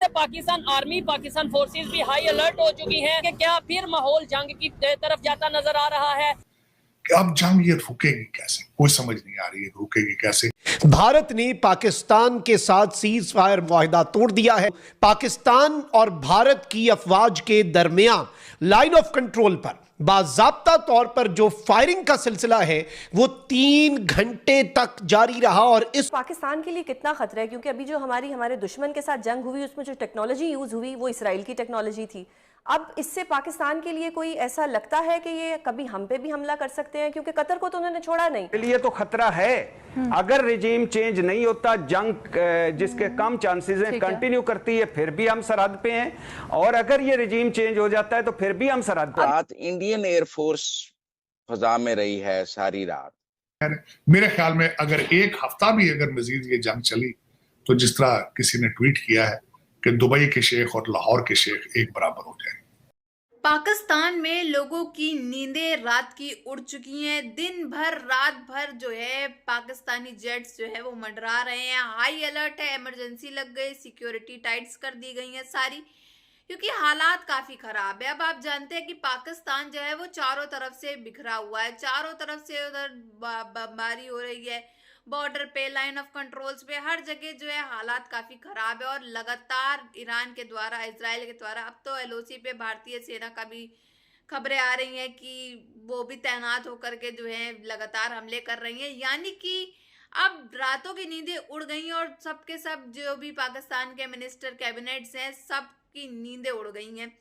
Pakistan army, Pakistan forces भी high alert हो चुकी हैं कि क्या फिर माहौल जंग की तरफ जाता नजर आ रहा है। अब जंग ये रुकेगी कैसे, कोई समझ नहीं आ रही है रुकेगी कैसे। भारत ने पाकिस्तान के साथ सीज फायर मुआहिदा तोड़ दिया है। पाकिस्तान और भारत की अफवाज के दरमियान लाइन ऑफ कंट्रोल पर बाज़ाब्ता तौर पर जो फायरिंग का सिलसिला है वो 3 घंटे तक जारी रहा। और इस पाकिस्तान के लिए कितना खतरा है, क्योंकि अभी जो हमारे दुश्मन के साथ जंग हुई उसमें जो टेक्नोलॉजी यूज हुई वो इसराइल की टेक्नोलॉजी थी। अब इससे पाकिस्तान के लिए कोई ऐसा लगता है कि ये कभी हम पे भी हमला कर सकते हैं, क्योंकि कतर को तो उन्होंने छोड़ा नहीं। के लिए तो खतरा है। अगर रिजीम चेंज नहीं होता, जंग जिसके कम चांसेस हैं कंटिन्यू करती है, फिर भी हम सरहद पे हैं। और अगर ये रिजीम चेंज हो जाता है तो फिर भी हम सरहद पे। रात इंडियन एयरफोर्स फजा में रही है सारी रात। मेरे ख्याल में अगर एक हफ्ता भी अगर मजीद ये जंग चली तो जिस तरह किसी ने ट्वीट किया है कि दुबई के शेख और लाहौर के शेख एक बराबर हो जाए। पाकिस्तान में लोगों की नींदें रात की उड़ चुकी हैं। दिन भर रात भर जो है पाकिस्तानी जेट्स जो है वो मंडरा रहे हैं। हाई अलर्ट है, इमरजेंसी लग गई, सिक्योरिटी टाइट्स कर दी गई हैं सारी, क्योंकि हालात काफी खराब है। अब आप जानते हैं कि पाकिस्तान जो है वो चारों तरफ से बिखरा हुआ है, चारों तरफ से उधर बमबारी हो रही है, बॉर्डर पे, लाइन ऑफ कंट्रोल्स पे, हर जगह जो है हालात काफी खराब है। और लगातार ईरान के द्वारा, इजराइल के द्वारा, अब तो एलओसी पे भारतीय सेना का भी खबरें आ रही हैं कि वो भी तैनात होकर के जो है लगातार हमले कर रही हैं। यानी कि अब रातों की नींदें उड़ गई और सबके सब जो भी पाकिस्तान के मिनिस्टर कैबिनेट्स हैं सबकी नींदें उड़ गई हैं,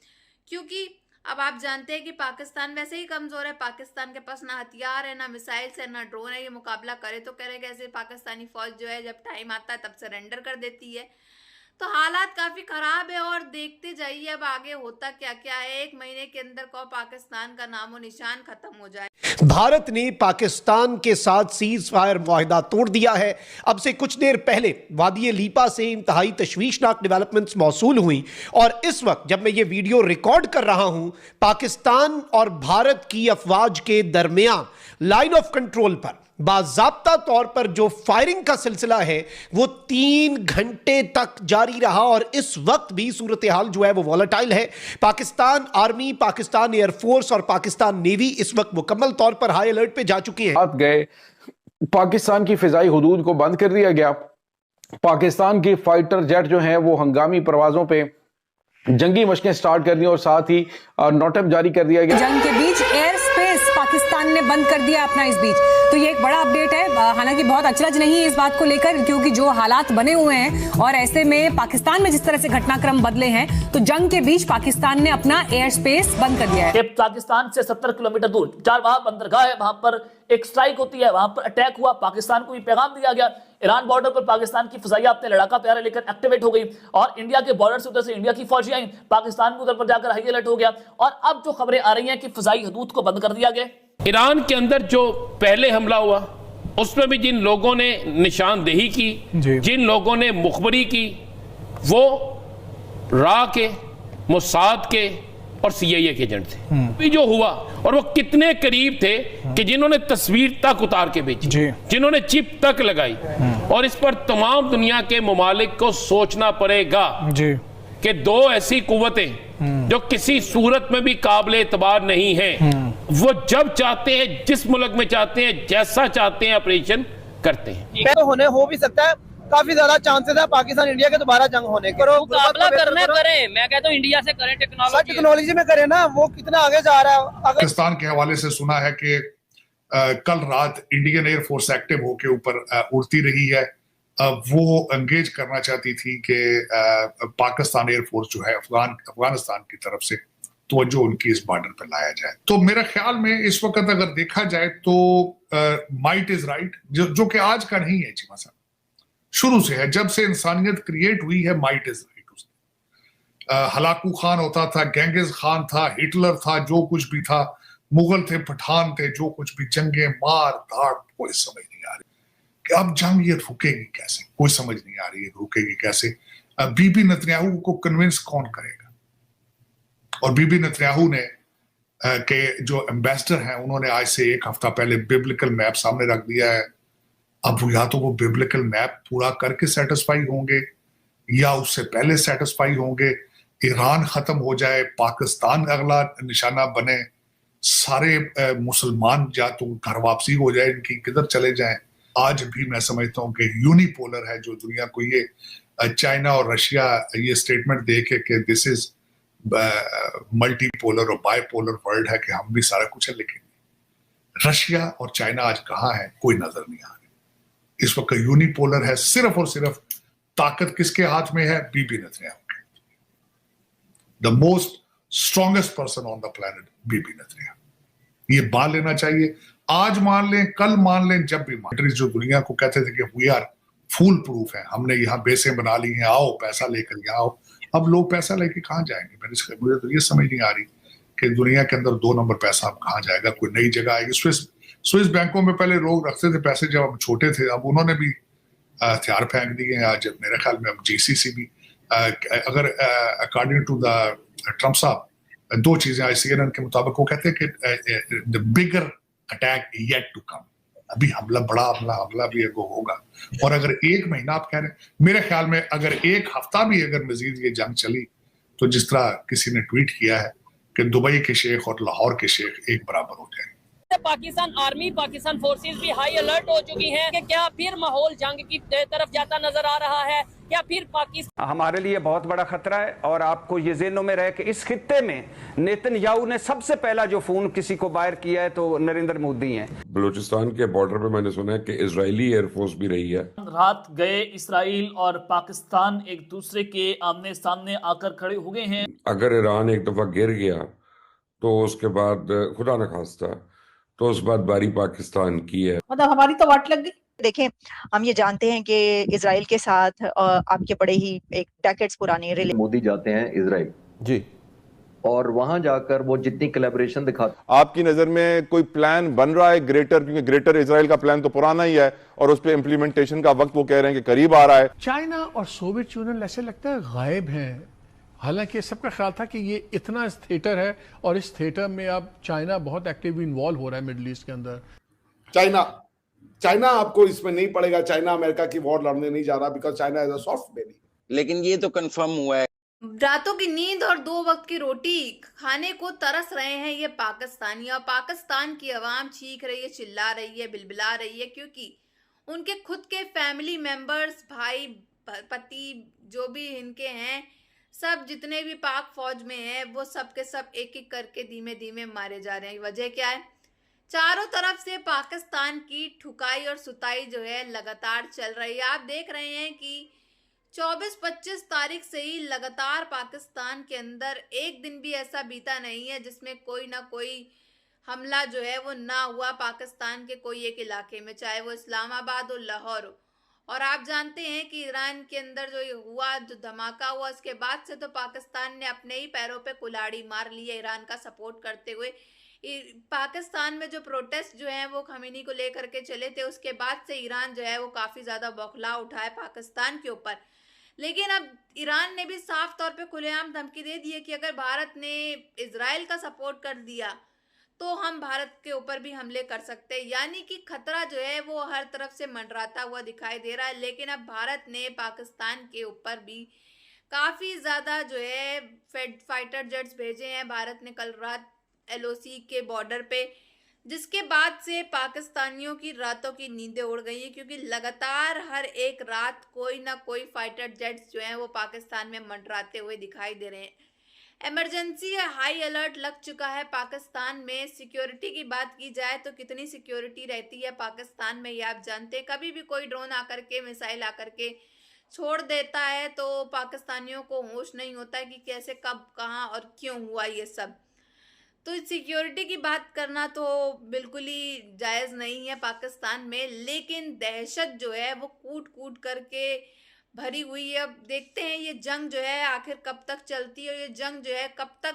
क्योंकि अब आप जानते हैं कि पाकिस्तान वैसे ही कमजोर है। पाकिस्तान के पास ना हथियार है, ना मिसाइल है, ना ड्रोन है। ये मुकाबला करे तो करे कैसे। पाकिस्तानी फौज जो है जब टाइम आता है तब सरेंडर कर देती है। तो हालात काफी खराब है और देखते जाइए अब आगे होता क्या क्या है। 1 महीने के अंदर को पाकिस्तान का नामो निशान खत्म हो जाए। भारत ने पाकिस्तान के साथ सीज फायर मुआहिदा तोड़ दिया है। अब से कुछ देर पहले वादी लीपा से इंतहाई तशवीशनाक डेवलपमेंट्स मौसूल हुई और इस वक्त जब मैं ये वीडियो रिकॉर्ड कर रहा हूं, पाकिस्तान और भारत की अफवाज के दरमियान लाइन ऑफ कंट्रोल पर बाज़ाब्ता तौर पर जो फायरिंग का सिलसिला है वो 3 घंटे तक जारी रहा। और इस वक्त भी सूरत हाल जो है वो वॉलेटाइल है। पाकिस्तान आर्मी, पाकिस्तान एयरफोर्स और पाकिस्तान नेवी इस वक्त मुकम्मल तौर पर हाई अलर्ट पे जा चुकी है। गए पाकिस्तान की फिजाई हुदूद को बंद कर दिया गया। पाकिस्तान के फाइटर जेट जो हैं वो हंगामी परवाजों पे जंगी मशकें स्टार्ट कर दी और साथ ही नोटम जारी कर दिया गया। जंग के बीच एयर स्पेस पाकिस्तान ने बंद कर दिया अपना इस बीच। तो ये एक बड़ा अपडेट है। हालांकि बहुत अचरज नहीं है इस बात को लेकर, क्योंकि जो हालात बने हुए हैं और ऐसे में पाकिस्तान में जिस तरह से घटनाक्रम बदले हैं, तो जंग के बीच पाकिस्तान ने अपना एयर स्पेस बंद कर दिया है। पाकिस्तान से 70 किलोमीटर दूर वहां बंदरगाह है, वहां पर एक स्ट्राइक होती है, वहां पर अटैक हुआ। पाकिस्तान को भी पैगाम दिया गया। ईरान बॉर्डर पर पाकिस्तान की फजाइया अपने लड़ाका प्यारे लेकर एक्टिवेट हो गई और इंडिया के बॉर्डर से उधर से इंडिया की फौजी आई। पाकिस्तान को उधर पर जाकर हाई अलर्ट हो गया और अब जो खबरें आ रही हैं कि फजाई हदूद को बंद कर दिया गया। ईरान के अंदर जो पहले हमला हुआ उसमें भी जिन लोगों ने निशानदेही की, जिन लोगों ने मुखबरी की, वो रा के, मोसाद के और सीआईए के एजेंट थे। भी जो हुआ और वो कितने करीब थे कि जिन्होंने तस्वीर तक उतार के भेजी, जिन्होंने चिप तक लगाई। और इस पर तमाम दुनिया के ममालिक को सोचना पड़ेगा कि 2 ऐसी कुव्वतें जो किसी सूरत में भी काबिल एतबार नहीं है, वो जब चाहते हैं, जिस मुल्क में चाहते हैं, जैसा चाहते हैं ऑपरेशन करते हैं। तो होने हो भी सकता है, काफी ज्यादा चांसेस है पाकिस्तान इंडिया के दोबारा जंग होने के। मुकाबला करना करें, मैं कहता हूं इंडिया से करें, टेक्नोलॉजी में करें ना। वो कितना आगे जा रहा है। पाकिस्तान के हवाले से सुना है कि कल रात इंडियन एयरफोर्स एक्टिव होके ऊपर उड़ती रही है। वो एंगेज करना चाहती थी कि पाकिस्तान एयरफोर्स जो है अफगानिस्तान की तरफ से तवज्जो उनकी इस बॉर्डर पर लाया जाए। तो मेरे ख्याल में इस वक्त अगर देखा जाए तो माइट इज राइट, जो कि आज का नहीं है चीमा साहब, शुरू से है। जब से इंसानियत क्रिएट हुई है, might is right. Hulagu Khan होता था, गेंगिस खान था, हिटलर था, जो कुछ भी था, मुगल थे, पठान थे, जो कुछ भी, जंगे मार धाड़, कोई समझ नहीं आ रही कि अब जंग ये रुकेगी कैसे, कोई समझ नहीं आ रही है रुकेगी कैसे। बीबी नेतन्याहू को कन्विंस कौन करेगा? और बीबी नेतन्याहू ने के जो एम्बेसडर हैं उन्होंने आज से 1 हफ्ता पहले बिब्लिकल मैप सामने रख दिया है। अब या तो वो बिब्लिकल मैप पूरा करके सेटिस्फाई होंगे या उससे पहले सेटिस्फाई होंगे? ईरान खत्म हो जाए, पाकिस्तान अगला निशाना बने, सारे मुसलमान या तो घर वापसी हो जाए इनकी, किधर चले जाएं? आज भी मैं समझता हूं कि यूनिपोलर है जो दुनिया को ये चाइना और रशिया ये स्टेटमेंट दे के दिस इज मल्टीपोलर और बाइपोलर वर्ल्ड है कि हम भी सारा कुछ है, लेकिन रशिया और चाइना आज कहाँ है कोई नजर नहीं आ रही। इस वक्त यूनिपोलर है, सिर्फ और सिर्फ ताकत किसके हाथ में है? बीबी नेतन्याहू के। The most strongest person on the planet Bibi Netanyahu. ये मान लेना चाहिए, आज मान लें, कल मान लें, जब भी मान। जो दुनिया को कहते थे कि वी आर फूल प्रूफ है, हमने यहाँ बेसें बना ली हैं, आओ पैसा लेकर यहाँ आओ। अब लोग पैसा लेके कहाँ जाएंगे? मुझे तो ये समझ नहीं आ रही कि दुनिया के अंदर 2 नंबर पैसा अब कहाँ जाएगा? कोई नई जगह आएगी? स्विस बैंकों में पहले लोग रखते थे पैसे जब हम छोटे थे, अब उन्होंने भी हथियार फेंक दिए हैं। आज मेरे ख्याल में अब जीसीसी भी, अगर अकॉर्डिंग टू द ट्रम्प साहब, 2 चीजें आई CNN के मुताबिक, वो कहते हैं कि the bigger attack yet to come, अभी बड़ा हमला भी होगा। और अगर 1 महीना आप कह रहे हैं, मेरे ख्याल में अगर 1 हफ्ता भी अगर मजीद ये जंग चली, तो जिस तरह किसी ने ट्वीट किया है कि दुबई के शेख और लाहौर के शेख एक बराबर हो जाएंगे। पाकिस्तान आर्मी, पाकिस्तान फोर्सेस भी हाई अलर्ट हो चुकी हैं कि क्या फिर माहौल जंग की तरफ जाता नजर आ रहा है? क्या फिर पाकिस्तान हमारे लिए बहुत बड़ा खतरा है? और आपको ये ज़हनों में रहे कि इस खित्ते में नेतन्याहू ने सबसे पहला जो फोन किसी को बाहर किया है तो नरेंद्र मोदी हैं। बलूचिस्तान के बॉर्डर पे मैंने सुना है कि इजरायली एयरफोर्स भी रही है। रात गए इसराइल और पाकिस्तान एक दूसरे के आमने सामने आकर खड़े हो गए हैं। अगर ईरान एक दफा गिर गया तो उसके बाद खुदा न खास्ता, तो उस बाद बारी पाकिस्तान की है। मतलब हमारी तो वाट लग गई। देखें, हम ये जानते हैं कि इजराइल के साथ आपके बड़े ही एक डेकेड्स पुरानी रिले। मोदी जाते हैं इजराइल जी, और वहां जाकर वो जितनी कोलैबोरेशन दिखाते। आपकी नजर में कोई प्लान बन रहा है ग्रेटर? क्योंकि ग्रेटर इजराइल का प्लान तो पुराना ही है और उस पे इम्प्लीमेंटेशन का वक्त वो कह रहे हैं कि करीब आ रहा है। चाइना और सोवियत यूनियन ऐसे लगता है गायब हैं, हालांकि सबका ख्याल था कि ये इतना इस थिएटर है और इस थिएटर में अब चाइना बहुत एक्टिवली इन्वॉल्व हो रहा है मिडिल ईस्ट के अंदर। चाइना आपको इसमें नहीं पड़ेगा, चाइना अमेरिका की वॉर लड़ने नहीं जा रहा, because China is a soft baby. लेकिन ये तो कंफर्म हुआ है, रातों की नींद और 2 वक्त की रोटी खाने को तरस रहे हैं ये पाकिस्तानी। और पाकिस्तान की आवाम चीख रही है, चिल्ला रही है, बिलबिला रही है, क्योंकि उनके खुद के फैमिली मेंबर्स, भाई, पति, जो भी इनके हैं, सब जितने भी पाक फौज में हैं, वो सब के सब एक एक करके धीमे धीमे मारे जा रहे हैं। वजह क्या है? चारों तरफ से पाकिस्तान की ठुकाई और सुताई जो है लगातार चल रही है। आप देख रहे हैं कि 24-25 तारीख से ही लगातार पाकिस्तान के अंदर एक दिन भी ऐसा बीता नहीं है जिसमें कोई ना कोई हमला जो है वो ना हुआ पाकिस्तान के कोई एक इलाके में, चाहे वो इस्लामाबाद हो, लाहौर हो। और आप जानते हैं कि ईरान के अंदर जो हुआ, जो धमाका हुआ, उसके बाद से तो पाकिस्तान ने अपने ही पैरों पे कुल्हाड़ी मार ली है ईरान का सपोर्ट करते हुए। पाकिस्तान में जो प्रोटेस्ट जो है वो खमीनी को लेकर के चले थे, उसके बाद से ईरान जो है वो काफ़ी ज़्यादा बौखला उठा है पाकिस्तान के ऊपर। लेकिन अब ईरान ने भी साफ तौर पे खुलेआम धमकी दे दी है कि अगर भारत ने इजराइल का सपोर्ट कर दिया तो हम भारत के ऊपर भी हमले कर सकते हैं। यानी कि खतरा जो है वो हर तरफ से मंडराता हुआ दिखाई दे रहा है। लेकिन अब भारत ने पाकिस्तान के ऊपर भी काफ़ी ज़्यादा जो है फाइटर जेट्स भेजे हैं। भारत ने कल रात LOC के बॉर्डर पे, जिसके बाद से पाकिस्तानियों की रातों की नींदें उड़ गई हैं, क्योंकि लगातार हर एक रात कोई ना कोई फाइटर जेट्स जो हैं वो पाकिस्तान में मंडराते हुए दिखाई दे रहे हैं। इमरजेंसी हाई अलर्ट लग चुका है पाकिस्तान में। सिक्योरिटी की बात की जाए तो कितनी सिक्योरिटी रहती है पाकिस्तान में ये आप जानते हैं। कभी भी कोई ड्रोन आकर के, मिसाइल आकर के छोड़ देता है तो पाकिस्तानियों को होश नहीं होता है कि कैसे, कब, कहाँ और क्यों हुआ ये सब। तो सिक्योरिटी की बात करना तो बिल्कुल ही जायज़ नहीं है पाकिस्तान में। लेकिन दहशत जो है वो कूट कूट करके भरी हुई है। अब देखते हैं ये जंग जो है आखिर कब तक चलती है, और ये जंग जो है कब तक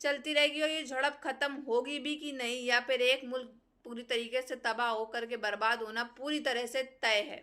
चलती रहेगी, और ये झड़प खत्म होगी भी कि नहीं, या फिर एक मुल्क पूरी तरीके से तबाह होकर के बर्बाद होना पूरी तरह से तय है।